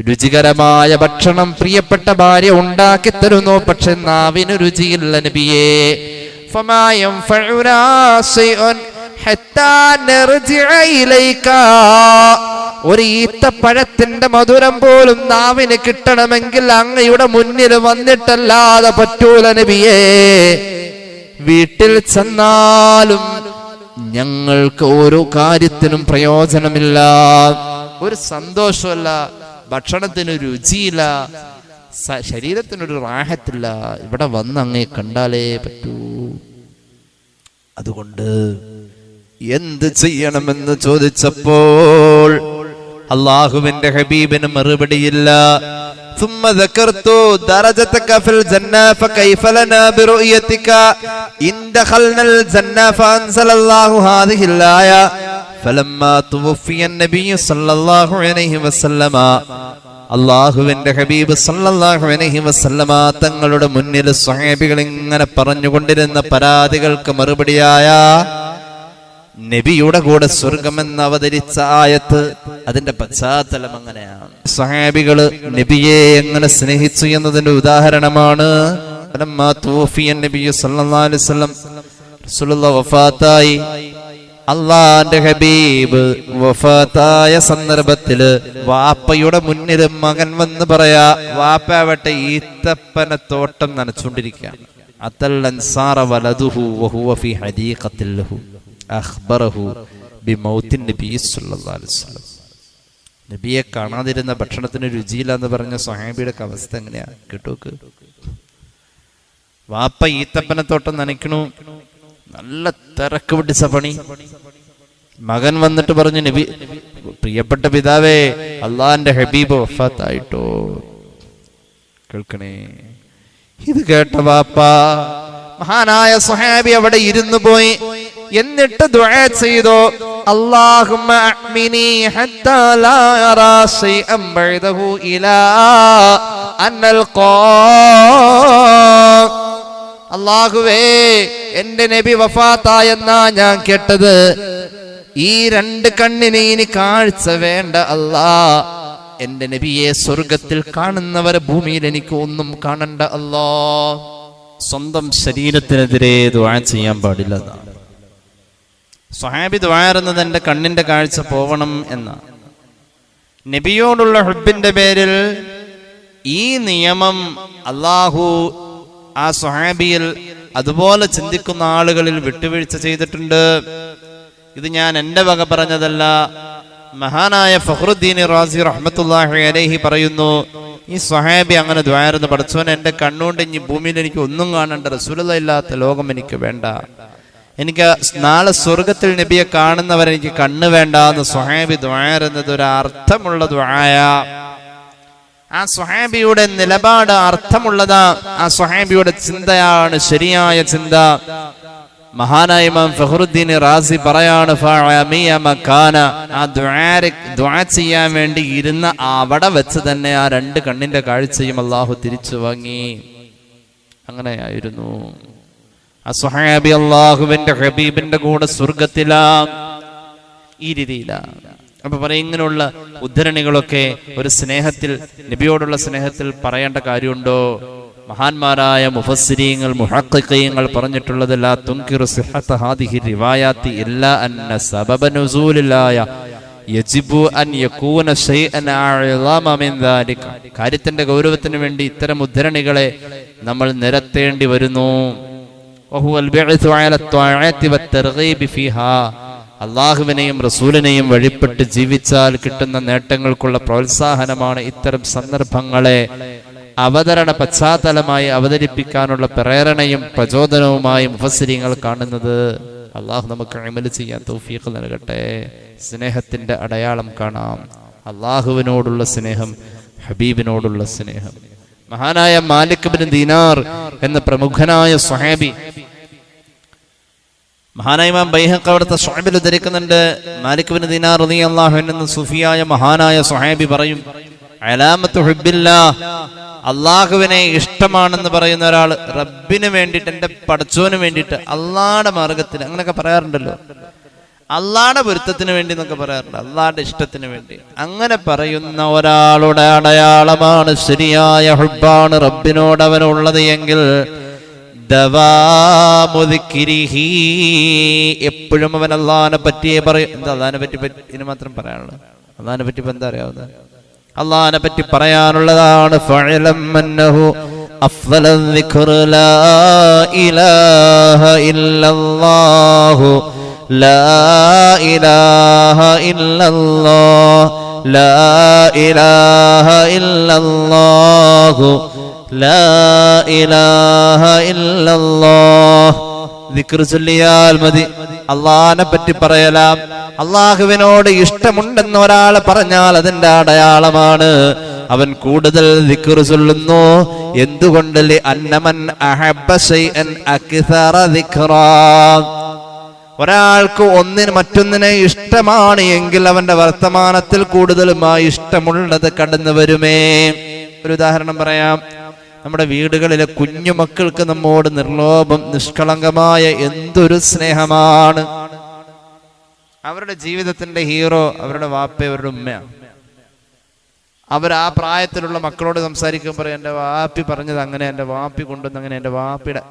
രുചികരമായ ഭക്ഷണം പ്രിയപ്പെട്ട ഭാര്യ ഉണ്ടാക്കി തരുന്നു, പക്ഷെ നാവിന് രുചിയില്ല നബിയെ. ഫമാ യൻഫഉനാ ശൈഉൻ ഹത്താ നർജിഅ ഇലൈക. ഒരു ഈത്തപ്പഴത്തിന്റെ മധുരം പോലും നാവിന് കിട്ടണമെങ്കിൽ അങ്ങയുടെ മുന്നിൽ വന്നിട്ടല്ലാതെ പറ്റൂല നബിയേ. വീട്ടിൽ ചെന്നാലും ഞങ്ങൾക്ക് ഒരു കാര്യത്തിനും പ്രയോജനമില്ല, ഒരു സന്തോഷമല്ല, ഭക്ഷണത്തിന് രുചിയില്ല, ശരീരത്തിനൊരു റാഹത്തില്ല. ഇവിടെ വന്ന് അങ്ങേ കണ്ടാലേ പറ്റൂ. അതുകൊണ്ട് എന്ത് ചെയ്യണമെന്ന് ചോദിച്ചപ്പോൾ അല്ലാഹുവിന്റെ ഹബീബിന് മറുപടിയില്ല. ثم ذكرت درجتك في الجنة فكيف لنا برؤيتك إن دخلنا الجنة فأنزل الله هذه الآية فلما توفي النبي صلى الله عليه وسلم. അല്ലാഹുവിന്റെ ഹബീബ് സല്ലല്ലാഹു അലൈഹി വസല്ലമ തങ്ങളുടെ മുന്നിൽ സ്വഹാബികൾ ഇങ്ങനെ പറഞ്ഞുകൊണ്ടിരുന്ന പരാതികൾക്ക് മറുപടിയായ നബിയുടെ കൂടെ സ്വർഗമെന്ന് അവതരിച്ച ആയത്ത്, അതിന്റെ പശ്ചാത്തലം അങ്ങനെയാണ്. സ്വഹാബികള് നബിയെ എങ്ങനെ സ്നേഹിച്ചു എന്നതിന്റെ ഉദാഹരണമാണ്. വഫാത്തായി, അള്ളാന്റെ ഹബീബ് വഫാത്തായ സന്ദർഭത്തില് വാപ്പയുടെ മുന്നിൽ മകൻ വന്ന് പറയാ, വാപ്പാവട്ടെ ഈത്തപ്പനത്തോട്ടം നനച്ചുകൊണ്ടിരിക്കുകയാണ്. അതൽ അൻസാറ വലദുഹു വഹുവ ഫീ ഹദീഖത്തിൽ ലഹു അഖ്ബറഹു ബിമൗത്തിൻ നബി സല്ലല്ലാഹു അലൈഹി വസല്ലം. നബിയെ കാണാതിരുന്ന ഭക്ഷണത്തിന് രുചിയില്ല എന്ന് പറഞ്ഞ സ്വഹാബിയുടെ അവസ്ഥ എങ്ങനെയാ കേട്ടോക്ക്. വാപ്പ ഈത്തപ്പനത്തോട്ടം നനയ്ക്കണു, നല്ല തിരക്ക് പിടിച്ച പണി. മകൻ വന്നിട്ട് പറഞ്ഞു, നബി, പ്രിയപ്പെട്ട പിതാവേ, അള്ളാന്റെ ഹബീബ് വഫാത്തായിട്ടോ. കേൾക്കണേ. ഇത് കേട്ട വാപ്പ, മഹാനായ സ്വഹാബി അവിടെ ഇരുന്നു പോയി. എന്നിട്ട് ദുആ ചെയ്തു, അല്ലാഹുമ്മ അഅ്മിനി ഹത്താ ലാ യറാ ശൈഅൻ ബഅദഹു ഇലാ അന്നൽ ഖാ. അല്ലാഹുവേ, എന്റെ നബി വഫാത്തായെന്നാ ഞാൻ കേട്ടത്, ഈ രണ്ട് കണ്ണിന് ഇനി കാഴ്ച വേണ്ട അല്ലാ. എന്റെ നബിയെ സ്വർഗത്തിൽ കാണുന്നവരെ ഭൂമിയിൽ എനിക്ക് ഒന്നും കാണണ്ട അല്ലാ. സ്വന്തം ശരീരത്തിനെതിരെ ദുആ ചെയ്യാൻ പാടില്ല. സ്വഹാബി ദുആറുന്നത് എന്റെ കണ്ണിന്റെ കാഴ്ച പോവണം എന്ന. നബിയോടുള്ള ഹുബ്ബിന്റെ പേരിൽ ഈ നിയമം അല്ലാഹു ആ സ്വഹാബിയിൽ അതുപോലെ ചിന്തിക്കുന്ന ആളുകളിൽ വിട്ടുവീഴ്ച ചെയ്തിട്ടുണ്ട്. ഇത് ഞാൻ എന്റെ വക പറഞ്ഞതല്ല. മഹാനായ ഫഖ്റുദ്ദീൻ റാസി റഹ്മത്തുള്ളാഹി അലൈഹി പറയുന്നു, ഈ സ്വഹാബി അങ്ങനെ ദുആറുന്നു, പടച്ചോനെ എന്റെ കണ്ണുകൊണ്ട് ഇനി ഭൂമിയിൽ എനിക്ക് ഒന്നും കാണണ്ട, റസൂലുള്ളാഹി ഇല്ലാത്ത ലോകം എനിക്ക് വേണ്ട, എനിക്ക് നാളെ സ്വർഗത്തിൽ നബിയെ കാണുന്നവരെ എനിക്ക് കണ്ണ് വേണ്ട എന്ന് സ്വഹാബി ദുആറുന്നത് ഒരു അർത്ഥമുള്ള ദുആയ. ആ സ്വഹാബിയുടെ നിലപാട് അർത്ഥമുള്ളതാ. ആ സ്വഹാബിയുടെ ചിന്തയാണ് ശരിയായ ചിന്ത. മഹാനായ ഇമാം ഫഖ്റുദ്ദീൻ റാസി പറയാണ്, ആ ദുആ ചെയ്യാൻ വേണ്ടി ഇരുന്ന അവിടെ വെച്ച് തന്നെ ആ രണ്ട് കണ്ണിന്റെ കാഴ്ചയും അല്ലാഹു തിരിച്ചു വാങ്ങി. അങ്ങനെയായിരുന്നു ആ സ്വഹാബി അല്ലാഹുവിന്റെ ഹബീബിന്റെ കൂടെ സ്വർഗത്തിലാ. ഈ രീതിയിലാണ്. അപ്പൊ പറയും, ഇങ്ങനെയുള്ള ഉദ്ധരണികളൊക്കെ ഒരു സ്നേഹത്തിൽ, നബിയോടുള്ള സ്നേഹത്തിൽ പറയേണ്ട കാര്യമുണ്ടോ? മഹാന്മാരായ മുഫസ്സിരീങ്ങൾ, മുഹഖ്ഖീങ്ങൾ പറഞ്ഞിട്ടുള്ളത്, ലാ തുൻകിറു സിഹ്ഹത ഹാദിഹി റിവായാത്തി ഇല്ലാ അന്ന സബബ നുസൂലില്ലായ യജിബു അൻ യകൂന ശൈഅൻ അഅ്ളമ മിൻ ദാലിക. കാര്യത്തിന്റെ ഗൗരവത്തിന് വേണ്ടി ഇത്തരം ഉദ്ധരണികളെ നമ്മൾ നിരത്തേണ്ടി വരുന്നു. വഹുവൽ ബിഅ്സു അല ത്വാഅത്തി വത്തർഗീബ് ഫീഹാ. അള്ളാഹുവിനെയും റസൂലിനെയും വഴിപ്പെട്ട് ജീവിച്ചാൽ കിട്ടുന്ന നേട്ടങ്ങൾക്കുള്ള പ്രോത്സാഹനമാണ് ഇത്തരം സന്ദർഭങ്ങളെ അവതരണ പശ്ചാത്തലമായി അവതരിപ്പിക്കാനുള്ള പ്രേരണയും പ്രചോദനവുമായി മുഫസ്സിരീങ്ങൾ കാണുന്നത്. അള്ളാഹു നമുക്ക് അമൽ ചെയ്യാൻ തൗഫീഖ് നൽകട്ടെ. സ്നേഹത്തിന്റെ അടയാളം കാണാം, അള്ളാഹുവിനോടുള്ള സ്നേഹം, ഹബീബിനോടുള്ള സ്നേഹം. മഹാനായ മാലിക് ഇബ്നു ദീനാർ എന്ന പ്രമുഖനായ സ്വഹാബി മഹാനായ ഇമാം ബൈഹഖി അവിടുത്തെ സ്വഹീബിൽ ഉദ്ധരിക്കുന്നുണ്ട്, മാലിക് ബിൻ ദിനാർ റളിയല്ലാഹു അൻഹു സൂഫിയായ മഹാനായ സ്വഹാബി പറയും, അലാമത്തു ഹുബ്ബില്ലാഹ്, അള്ളാഹുവിനെ ഇഷ്ടമാണെന്ന് പറയുന്ന ഒരാൾ റബ്ബിന് വേണ്ടിയിട്ട്, എൻ്റെ പടച്ചോന് വേണ്ടിയിട്ട്, അള്ളാഹുടെ മാർഗത്തിൽ, അങ്ങനെയൊക്കെ പറയാറുണ്ടല്ലോ, അള്ളാഹുടെ പൊരുത്തത്തിന് വേണ്ടി എന്നൊക്കെ പറയാറുണ്ട്, അള്ളാഹുടെ ഇഷ്ടത്തിന് വേണ്ടി. അങ്ങനെ പറയുന്ന ഒരാളുടെ അടയാളമാണ് ശരിയായ ഹുബ്ബാണ് റബ്ബിനോട് അവനുള്ളത് എങ്കിൽ എപ്പോഴും അവൻ അള്ളാഹിനെ പറ്റിയേ പറയും. എന്താ അള്ളാഹിനെ പറ്റി ഇനി മാത്രം പറയാനുള്ളത്? അള്ളാഹിനെ പറ്റി ഇപ്പൊ എന്താ അറിയാവുന്നത്? അള്ളാഹിനെ പറ്റി പറയാനുള്ളതാണ് ഫഅലം അന്നഹു അഫ്ളൽ ദിക്ർ ലാ ഇലാഹ ഇല്ലല്ലാഹു ലാ ഇലാഹ ഇല്ലല്ലാഹ് ലാ ഇലാഹ ഇല്ലല്ലാഹു ലാ ഇലാഹ ഇല്ലല്ലാഹ്. ദിക്ർ ചൊല്ലിയാൽ മതി, അള്ളാഹിനെ പറ്റി പറയലാം. അള്ളാഹുവിനോട് ഇഷ്ടമുണ്ടെന്ന് ഒരാൾ പറഞ്ഞാൽ അതിന്റെ അടയാളമാണ് അവൻ കൂടുതൽ ദിക്ർ ചൊല്ലുന്നു. എന്തുകൊണ്ട്? അന്നമൻ അഹബ്ബ ശൈഅൻ അക്സറ ദിക്റാ. ഒരാൾക്ക് ഒന്നിന് മറ്റൊന്നിനെ ഇഷ്ടമാണ് എങ്കിൽ അവന്റെ വർത്തമാനത്തിൽ കൂടുതലുമായി ഇഷ്ടമുള്ളത് കടന്നു വരുമേ. ഒരു ഉദാഹരണം പറയാം. നമ്മുടെ വീടുകളിലെ കുഞ്ഞുമക്കൾക്ക് നമ്മോട് നിർലോഭം നിഷ്കളങ്കമായ എന്തൊരു സ്നേഹമാണ്. അവരുടെ ജീവിതത്തിന്റെ ഹീറോ അവരുടെ വാപ്പ, അവരുടെ ഉമ്മയാണ്. അവർ ആ പ്രായത്തിലുള്ള മക്കളോട് സംസാരിക്കുമ്പോൾ പറയും, എൻ്റെ വാപ്പി പറഞ്ഞത് അങ്ങനെ, എൻ്റെ വാപ്പി കൊണ്ടുവന്ന് അങ്ങനെ, എൻ്റെ വാപ്പിയുടെ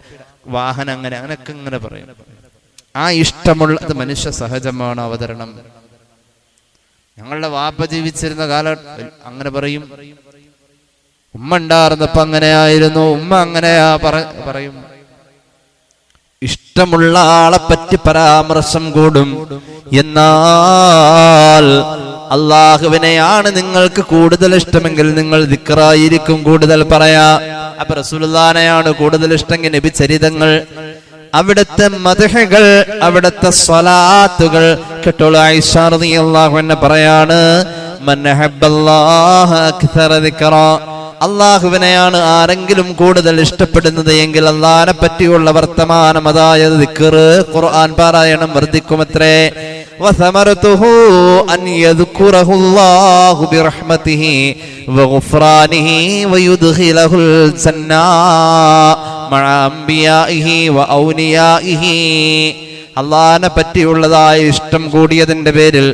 വാഹനം അങ്ങനെ, അങ്ങനെയൊക്കെ ഇങ്ങനെ പറയും. ആ ഇഷ്ടമുള്ളത് മനുഷ്യ സഹജമാണ് അവതരണം. ഞങ്ങളുടെ വാപ്പ ജീവിച്ചിരുന്ന കാലം അങ്ങനെ പറയും. ഉമ്മ ഉണ്ടായിരുന്നപ്പോ അങ്ങനെയായിരുന്നു, ഉമ്മ അങ്ങനെയാ പറയും. ഇഷ്ടമുള്ള ആളെ പറ്റി പരാമർശം കൂടും. എന്നാൽ അള്ളാഹുവിനെയാണ് നിങ്ങൾക്ക് കൂടുതൽ ഇഷ്ടമെങ്കിൽ നിങ്ങൾ ദിക്റായിരിക്കും കൂടുതൽ പറയാ. അപ്പൊ റസൂലുള്ളാഹിനെയാണ് കൂടുതൽ ഇഷ്ടമെങ്കിൽ നബി ചരിതങ്ങൾ, അവിടുത്തെ മദ്ഹുകൾ, അവിടുത്തെ സ്വലാത്തുകൾ കേട്ടോളൂ. ആയിഷ റളിയല്ലാഹു അൻഹ പറയാണ്, മൻ അഹബ്ബല്ലാഹ അക്സറ ദിക്റാ, അള്ളാഹുവിനെയാണ് ആരെങ്കിലും കൂടുതൽ ഇഷ്ടപ്പെടുന്നത് എങ്കിൽ അള്ളാഹിനെ പറ്റിയുള്ള വർത്തമാനം, അതായത് ദിക്ർ, ഖുർആൻ പാരായണം വർദ്ധിക്കുമത്രേ. വസമറതുഹു അൻ യദ്കുറഹുല്ലാഹു ബിറഹ്മതിഹി വഗുഫ്രാനിഹി വയുദ്ഖിലഹുൽ ജന്നാ മഅ അംബിയാഇഹി വഔലിയാഇഹി. അള്ളാഹിനെ പറ്റിയുള്ളതായ ഇഷ്ടം കൂടിയതിന്റെ പേരിൽ,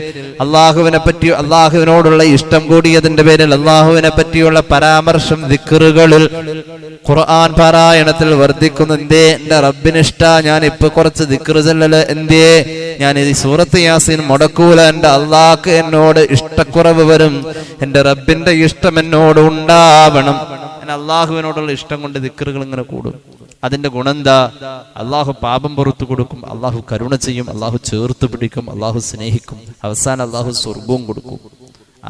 അള്ളാഹുവിനോടുള്ള ഇഷ്ടം കൂടിയതിന്റെ പേരിൽ അള്ളാഹുവിനെ പറ്റിയുള്ള പരാമർശം ദിക്റുകളിൽ, ഖുർആൻ പാരായണത്തിൽ വർദ്ധിക്കുന്നു. എന്തേ? എന്റെ റബ്ബിനിഷ്ട, ഞാൻ ഇപ്പൊ കുറച്ച് ദിക്ർ ചൊല്ലല്. എന്തേ? ഞാൻ ഈ സൂറത്ത് യാസീൻ മുടക്കൂല, എന്റെ അള്ളാഹ്ക്ക് എന്നോട് ഇഷ്ടക്കുറവ് വരും, എന്റെ റബ്ബിന്റെ ഇഷ്ടം എന്നോട് ഉണ്ടാവണം. അള്ളാഹുവിനോടുള്ള ഇഷ്ടം കൊണ്ട് ദിക്റുകൾ ഇങ്ങനെ കൂടും. അതിന്റെ ഗുണമെന്താ? അള്ളാഹു പാപം പുറത്തു കൊടുക്കും, അള്ളാഹു കരുണ ചെയ്യും, അള്ളാഹു ചേർത്ത് പിടിക്കും, അള്ളാഹു സ്നേഹിക്കും. അവസാനം അള്ളാഹു സ്വർഗവും കൊടുക്കും.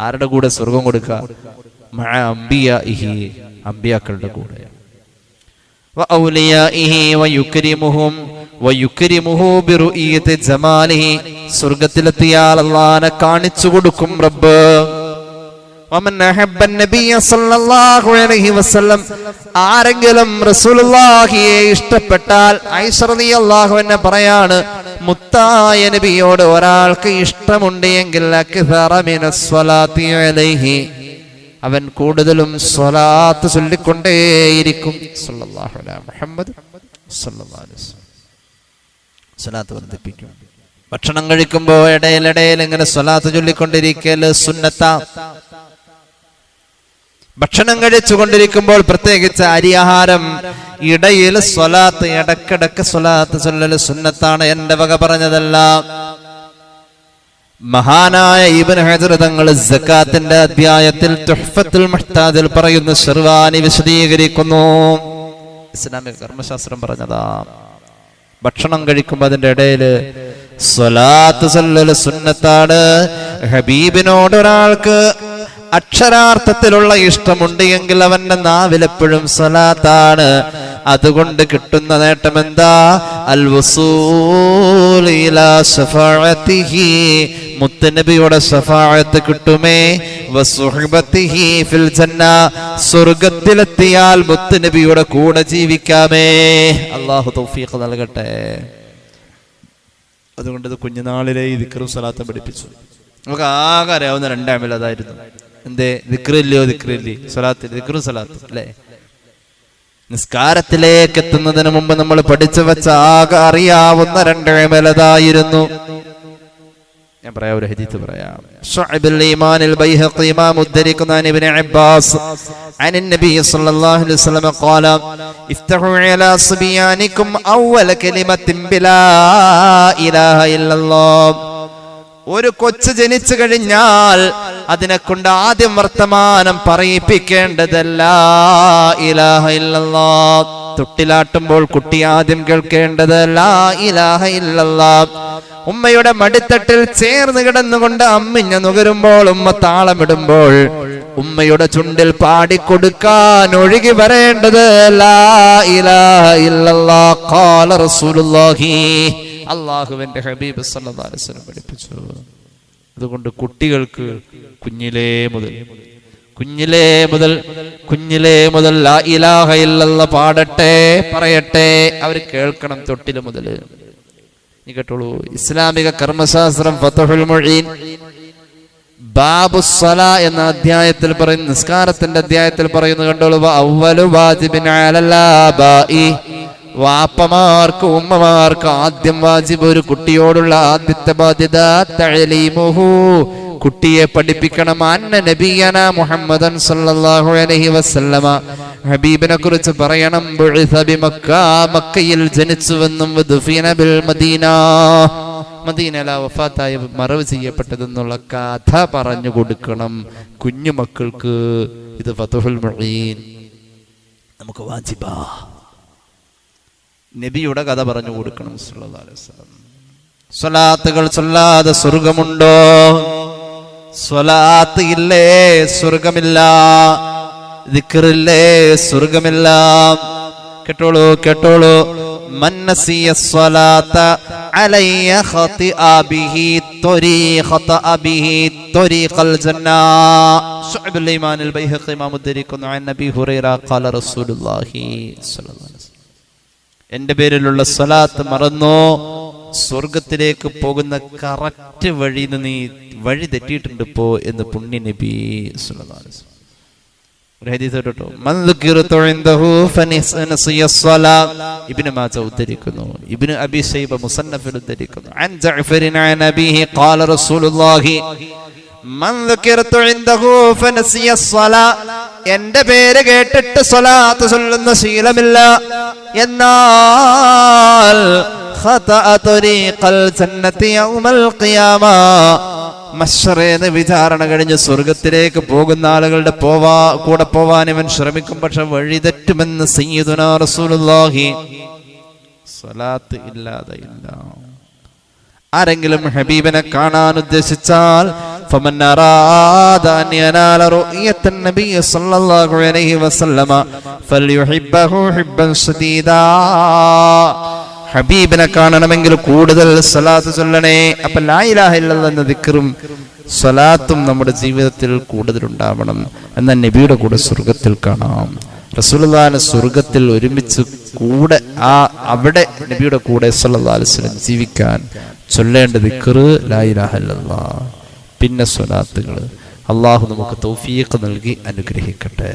ആരുടെ കൂടെ സ്വർഗം കൊടുക്കുക? മഅ അംബിയാഇഹി, അംബിയാക്കളുടെ കൂടെ. വഔലിയാഇഹി വയുക്രിമുഹും വയുക്രിമുഹു ബിറുഇയതി ജമാലിഹി, സ്വർഗത്തിലെത്തിയാൽ അള്ളാഹനെ കാണിച്ചു കൊടുക്കും റബ്ബ്. വമൻ അഹബ്ബ നബിയ സല്ലല്ലാഹു അലൈഹി വസല്ലം, ആരെങ്കിലും റസൂലുള്ളാഹിയെ ഇഷ്ടപ്പെട്ടാൽ, ആയിഷ റളിയല്ലാഹു അൻഹ പറയാണ്, മുത്തായ നബിയോട് ഒരാൾക്ക് ഇഷ്ടമുണ്ട് എങ്കിൽ അക്സറ മിനസ് സ്വലാത്തി അലൈഹി, അവൻ കൂടുതലും സ്വലാത്ത് ചൊല്ലിക്കൊണ്ടേയിരിക്കും. സല്ലല്ലാഹു അലൈഹി മുഹമ്മദ് സല്ലല്ലാഹു അലൈഹി വസല്ലം സ്വലാത്ത് വർദ്ധിപ്പിക്കും. ഭക്ഷണം കഴിക്കുമ്പോൾ ഇടയിലിടയിൽ ഇങ്ങനെ സ്വലാത്ത് ചൊല്ലിക്കൊണ്ടിരിക്കൽ സുന്നത്താ. ഭക്ഷണം കഴിച്ചു കൊണ്ടിരിക്കുമ്പോൾ, പ്രത്യേകിച്ച് അരിയാഹാരം, ഇടയിൽ സ്വലാത്ത്, ഇടക്കിടക്ക് സ്വലാത്ത് ചൊല്ലൽ സുന്നത്താണ്. എന്റെ വക പറഞ്ഞതല്ല. മഹാനായ ഇബ്നു ഹജർ തങ്ങൾ സക്കാത്തിന്റെ അധ്യായത്തിൽ തുഹ്ഫത്തുൽ മുഹ്താദിൽ പറയുന്നു, ശർവാനി വിശദീകരിക്കുന്നു, ഇസ്ലാമിക കർമ്മശാസ്ത്രം പറഞ്ഞതാ, ഭക്ഷണം കഴിക്കുമ്പോൾ അതിന്റെ ഇടയിൽ സ്വലാത്ത് ചൊല്ലൽ സുന്നത്താണ്. ഹബീബിനോട് ഒരാൾക്ക് അക്ഷരാർത്ഥത്തിലുള്ള ഇഷ്ടമുണ്ട് എങ്കിൽ അവന്റെ നാവിലെപ്പോഴും സ്വലാത്താണ്. അതുകൊണ്ട് കിട്ടുന്ന നേട്ടം എന്താ? അൽ വസൂൽ ഇലാ ശഫാഅത്തിഹി, മുത്തനബിയുടെ ശഫാഅത്ത് കിട്ടുമേ. വസുഹബത്തിഹി ഫിൽ ജന്ന, സ്വർഗ്ഗത്തിലെത്തിയാൽ മുത്തനബിയുടെ കൂടെ ജീവിക്കാമേ. അല്ലാഹു തൗഫീഖ് നൽകട്ടെ. അതുകൊണ്ട് ഇത് കുഞ്ഞുനാളിലെ ഈ ദിക്റും സ്വലാത്തും പഠിപ്പിച്ചു. നമുക്ക് ആകെ അറിയാവുന്ന 2 അമൽ അതായിരുന്നു. എന്തേ? ദിക്റില്ലയോ ദിക്റില്ലേ, സ്വലാത്ത്, ദിക്റും സ്വലാത്തും അല്ലേ? നിസ്കാരത്തിലേക്ക് എത്തുന്നതിന് മുമ്പ് നമ്മൾ പഠിച്ചു വെച്ച ആകെ അറിയാവുന്ന 2 അമൽ അതായിരുന്നു. ഞാൻ പറയാം, ഒരു ഹദീസ് പറയാം. ശുഅബുൽ ഈമാനിൽ ബൈഹഖി ഇമാം ഉദ്ധരിക്കുന്ന ഇബ്നു അബ്ബാസ് عن النبي صلى الله عليه وسلم قال افتحوا على صبيانكم اول كلمه بلا اله الا الله. ഒരു കൊച്ചു ജനിച്ചു കഴിഞ്ഞാൽ അതിനെ കൊണ്ട് ആദ്യം വർത്തമാനം പറയിപ്പിക്കേണ്ടതല്ല ഇലാഹ ഇല്ലല്ലാഹ്. തൊട്ടിലാട്ടുമ്പോൾ കുട്ടി ആദ്യം കേൾക്കേണ്ടത് ലാ ഇലാഹ ഇല്ലല്ലാഹ്. ഉമ്മയുടെ മടിത്തട്ടിൽ ചേർന്ന് കിടന്നുകൊണ്ട് അമ്മിഞ്ഞ നുകരുമ്പോൾ, ഉമ്മ താളമിടുമ്പോൾ ഉമ്മയുടെ ചുണ്ടിൽ പാടിക്കൊടുക്കാൻ ഒഴുകി വരേണ്ടത് ലാ ഇലാഹ ഇല്ലല്ലാഹ് ഖാല റസൂലുള്ളാഹി. അല്ലാഹുവിന്റെ ഹബീബ് സല്ലല്ലാഹു അലൈഹി വസല്ലം പഠിപ്പിച്ചു. അതുകൊണ്ട് കുട്ടികൾക്ക് കുഞ്ഞിലേ മുതൽ ലാ ഇലാഹ ഇല്ലല്ലാഹ് പാടട്ടെ, പറയട്ടെ. അവർ കേൾക്കണം തൊട്ടില് മുതൽ. നീ കേട്ടോളൂ, ഇസ്ലാമിക കർമ്മശാസ്ത്രം ഫത്ഹുൽ മുഈൻ ബാബുസ്സലാ എന്ന അധ്യായത്തിൽ പറയുന്നു, നിസ്കാരത്തിന്റെ അധ്യായത്തിൽ പറയുന്നു, കണ്ടോളൂ. അവ്വലു വാജിബിൻ അലൽ ആബാഇ, വാപ്പമാർക്ക് ഉമ്മമാർക്ക് ആദ്യം വാജിബ്, ഒരു കുട്ടിയോടുള്ള ആദ്യത്തെ ബാധ്യത തഅലീമുഹു, കുട്ടിയെ പഠിപ്പിക്കണം. അന്ന നബിയന മുഹമ്മദൻ സല്ലല്ലാഹു അലൈഹി വസല്ലമ, ഹബീബിനെ കുറിച്ച് പറയണം. ബുഇസ ബിമക്ക, മക്കയിൽ ജനിച്ചുവെന്നും വദുഫിന ബിൽ മദീന, മദീനയില വഫാത്തായി മറവ് ചെയ്യപ്പെട്ടതെന്നുള്ള കഥ പറഞ്ഞു കൊടുക്കണം കുഞ്ഞുമക്കൾക്ക്. ഇത് ഫത്ഹുൽ മുഈൻ നമുക്ക് വാജിബാ. നബിയുടെ കഥ പറഞ്ഞു കൊടുക്കണം സല്ലല്ലാഹു അലൈഹി വസല്ലം. സ്വലാത്തുകൾ ചൊല്ലാതെ സ്വർഗമുണ്ടോ? സ്വലാത്ത് ഇല്ലേ സ്വർഗമില്ല, ദിക്റില്ലേ സ്വർഗമില്ല. കേട്ടോളൂ. മൻ നസിയ സ്വലാത്ത അലയ്യ ഖതിഅ ബിഹി ത്വരീഖത ബിഹി ത്വരീഖൽ ജന്ന. ശുഅബുൽ ഈമാനിൽ ബൈഹഖി ഇമാം ഉദ്ധരിക്കുന്നു അൻ നബി ഹുറൈറ ഖാല റസൂലുള്ളാഹി സ്വല്ലല്ലാഹു അലൈഹി വസല്ലം, എന്റെ പേരിലുള്ള സ്വലാത്ത് മറന്നോ സ്വർഗത്തിലേക്ക് പോകുന്ന കറക്റ്റ് വഴി നീ വഴി തെറ്റിയിട്ടുണ്ട് പോ എന്ന് പുണ്യ നബി സല്ലല്ലാഹു അലൈഹി വസല്ലം. ഒരു ഹദീസ് കേട്ടോ, മൻ ദുകിറതു ഇൻദഹു ഫനസിയ സ്വലാത്ത്. ഇബ്നു മാജ ഉദ്ധരിക്കുന്നു, ഇബ്നു അബി ശൈബ മുസന്നഫിൽ ഉദ്ധരിക്കുന്നു. അൻ ജഅഫറിൻ അൻ നബിഹി ഖാല റസൂലുള്ളാഹി മൻ ദുകിറതു ഇൻദഹു ഫനസിയ സ്വലാത്ത്, എന്റെ പേര് കേട്ടിട്ട് സ്വലാത്ത് ചൊല്ലുന്ന ശീലമില്ല, എന്നാൽ ഖതഅ ത്വരീഖൽ ജന്നതി യൗമൽ ഖിയാമ, മശ്ശറേന്ന് വിചാരണ കഴിഞ്ഞ് സ്വർഗത്തിലേക്ക് പോകുന്ന ആളുകളുടെ കൂടെ പോവാൻ ഇവൻ ശ്രമിക്കും, പക്ഷെ വഴി തെറ്റുമെന്ന് സയ്യിദുനാ റസൂലുള്ളാഹി. സ്വലാത്ത് ഇല്ലാതെ ഇല്ല. ആരെങ്കിലും ഹബീബിനെ കാണാൻ ഉദ്ദേശിച്ചാൽ فمن أراد أن ينال رؤية النبي صلى الله عليه وسلم فليحبه حبا شديدا. ഹബീബിനെ കാണണമെങ്കിൽ കൂടുതൽ സ്വലാത്ത് ചൊല്ലണേ. അപ്പൊ ലാ ഇലാഹ ഇല്ലല്ലാഹ് എന്ന ദിക്റും സ്വലാത്തും നമ്മുടെ ജീവിതത്തിൽ കൂടുതൽ ഉണ്ടാവണം. എന്നാൽ നബിയുടെ കൂടെ സ്വർഗത്തിൽ കാണാം. റസൂലുള്ളാഹിനെ സ്വർഗത്തിൽ ഒരുമിച്ച് കൂടെ അവിടെ നബിയുടെ കൂടെ സല്ലല്ലാഹു അലൈഹി വസല്ലം ജീവിക്കാൻ ചൊല്ലേണ്ട ദിക്റ് ലാ ഇലാഹ ഇല്ലല്ലാഹ്, പിന്നെ സ്വലാത്തുകൾ. അള്ളാഹു നമുക്ക് തൗഫീഖ് നൽകി അനുഗ്രഹിക്കട്ടെ.